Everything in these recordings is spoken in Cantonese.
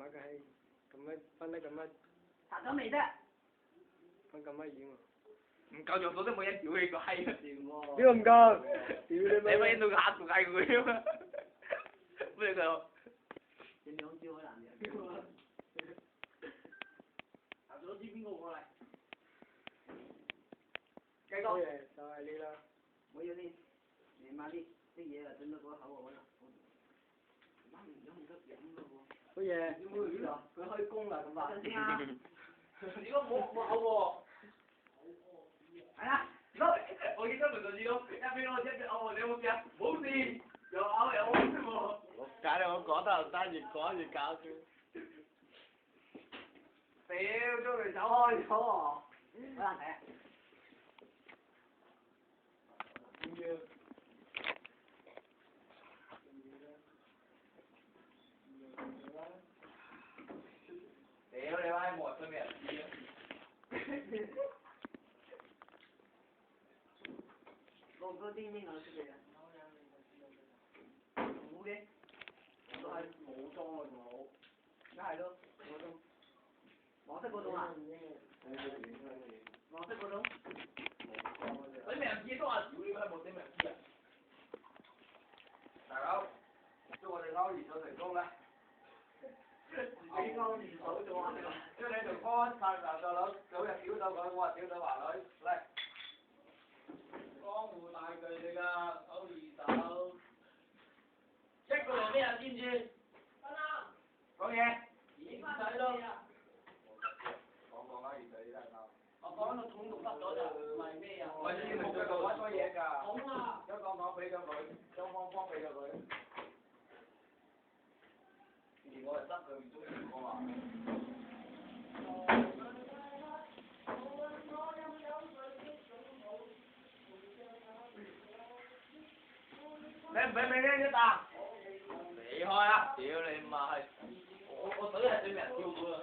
乜嘅閪，咁乜分得咁乜？查咗未啫？分咁乜遠喎？唔夠着數都冇人屌你個閪啊！邊個唔夠？屌你你乜到嚇到嗌佢啊嘛？咩就？你兩招好難嘅。查咗知邊個過嚟？繼續。嘢就係呢啦。我要啲，你媽啲嘢啊，整到嗰口啊，媽唔飲唔得飲咯喎。好嘢。佢開工啦咁啊！如果冇口喎。係啦，我記得咪就係咯，一邊攞一邊嘔，你有冇試啊？冇事，又嘔又屙啫喎。假你我講得又得，越講越搞笑。屌，將佢走開咗喎！好難睇啊！屌你媽！冇人分俾人知啊！個叮叮啊，出嚟啊！冇嘅，都係冇裝啊，仲好。梗係咯，冇裝。黃色嗰種啊？黃色嗰種。你名字都話屌你媽冇寫名字啊！大佬，祝我哋勾完咗成功啦！你勾完手咗啊？將你條歌發男細佬，早日屌到佢，我話屌到華女，嚟！江湖大巨嚟㗎，手二手。識過嚟咩人知唔知？分啦。講嘢。唔使咯。講啦，而家真係啱。我講到統獨得咗就唔係咩啊？我知冇繼續講錯嘢㗎。講啊！將講俾咗佢，將方俾咗佢。而我係得佢唔中意我話。你唔俾咪呢一啖？離開啦！屌你媽！我水係對人跳舞啊！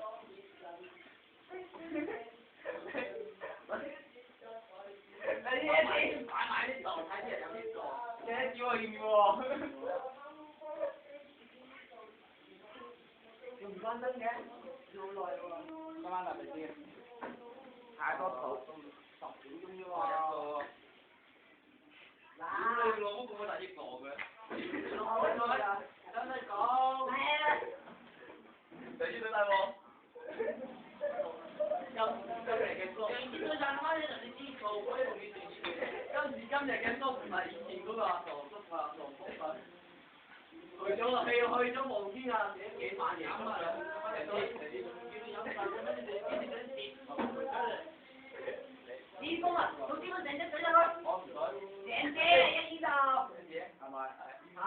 你呢啲擺埋呢度，睇啲人有邊個？你叫我要喎？仲唔關燈嘅？要好耐喎。今晚係咪先？太多圖，10點鐘啫喎。嗱，你攞嗰個大益座嘅。真係講。誰知道大喎？今日嘅歌。今時今日嘅歌唔係以前嗰個阿傻叔啊，傻福啊。去咗望天啊，寫幾萬年咁啊！師公啊，老師傅成隻水入去。我唔水。成隻120。係咪？係。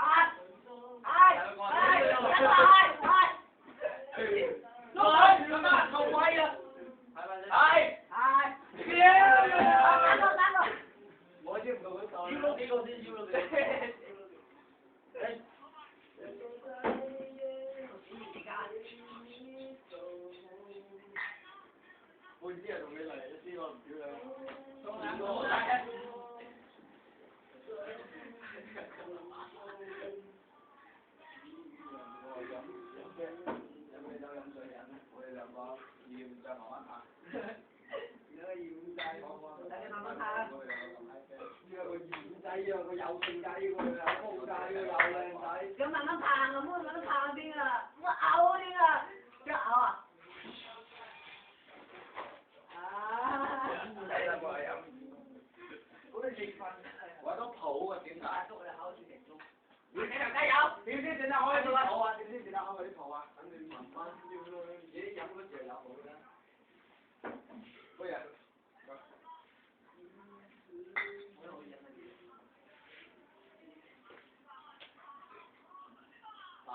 臭鬼啊！係咪先？係。我知唔到佢臭。要幾個先？要幾個？半支係同你嚟，一支我唔屌你。仲兩個好大嘅。飲水飲，我哋兩個要再慢慢行。你個鹽仔，等你慢慢行。呢個鹽仔啊，個有性仔喎，有高仔喎，有靚仔。咁慢慢行啊，唔好慢慢行邊啊！我嘔啲啊，想嘔啊！睇啦，我係飲。嗰啲氣氛，我都抱啊，點解？我哋考試成功。你繼續加油！點先整得開啲泡啊？點先整得開嗰啲泡啊？等你慢慢燒咯，自己飲嗰時有泡啦。嗰日。飽。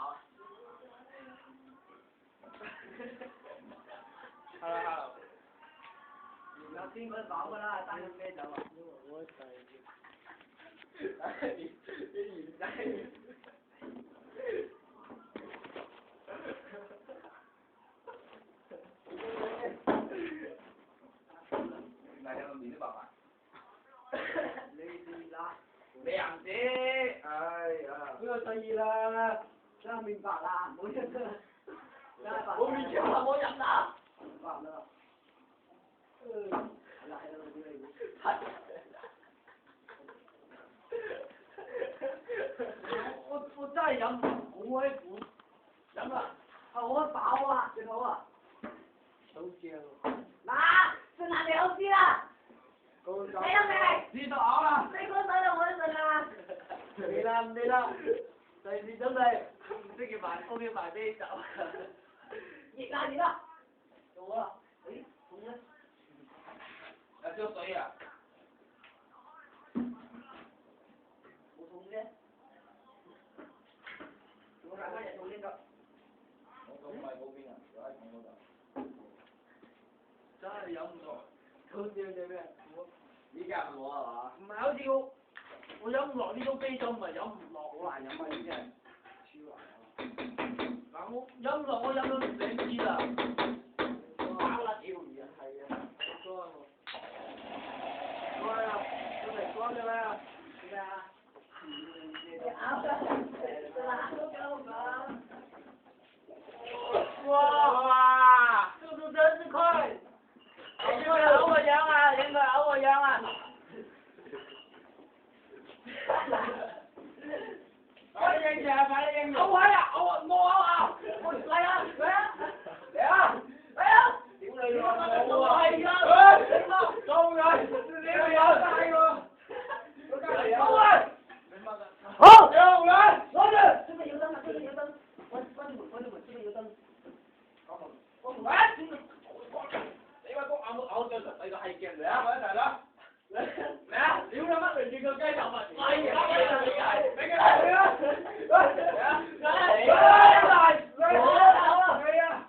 Hello。有邊個飽㗎啦？單飲啤酒啊！我細。啲鹽仔。嗱，有冇面都白埋？你試啦。你唔知？哎呀！呢個細意啦，真係明白啦，冇錯。我面前話我飲啦。發啦。係啦，我真係飲唔好鬼苦，飲啦，我飽啊，你好啊。好正。嗱，剩下2支啦，高手。你有未？你就咬啦。你嗰手就我都剩啦。你啦，你啦。第二準備。唔識要埋，我要埋啤酒。熱啦熱啦。到我啦。誒，痛咧？有少水啊？冇痛啫。我大家日痛呢個。我咁快嗰邊啊，我喺痛嗰度。真係飲唔落。好笑嘅咩？依家係我係嘛？唔係好似我飲唔落呢種啤酒，唔係飲唔落。好難飲啊！依家超難飲。嗱我飲唔落，我飲咗2支啦。包啦屌唔係啊！過來啊！準備過嚟啦！咩啊？哇！速度真是快！應該咬我樣啊！應該咬我樣啊！快啲影住啊！快啲影住！好快啊！我啊！嚟啊！嚟啊！嚟啊！嚟啊！屌你老母啊！係啊！夠人！你個有晒喎！夠人！好！有人！攞住！出邊有燈啊！出邊有燈，關住門，出邊有燈。喂！你話我咬咗你個係鏡嚟啊！一齊啦！嚟啊！屌你乜嚟住個雞頭啊！係啊！你嘅係啊！嚟啊！嚟啊！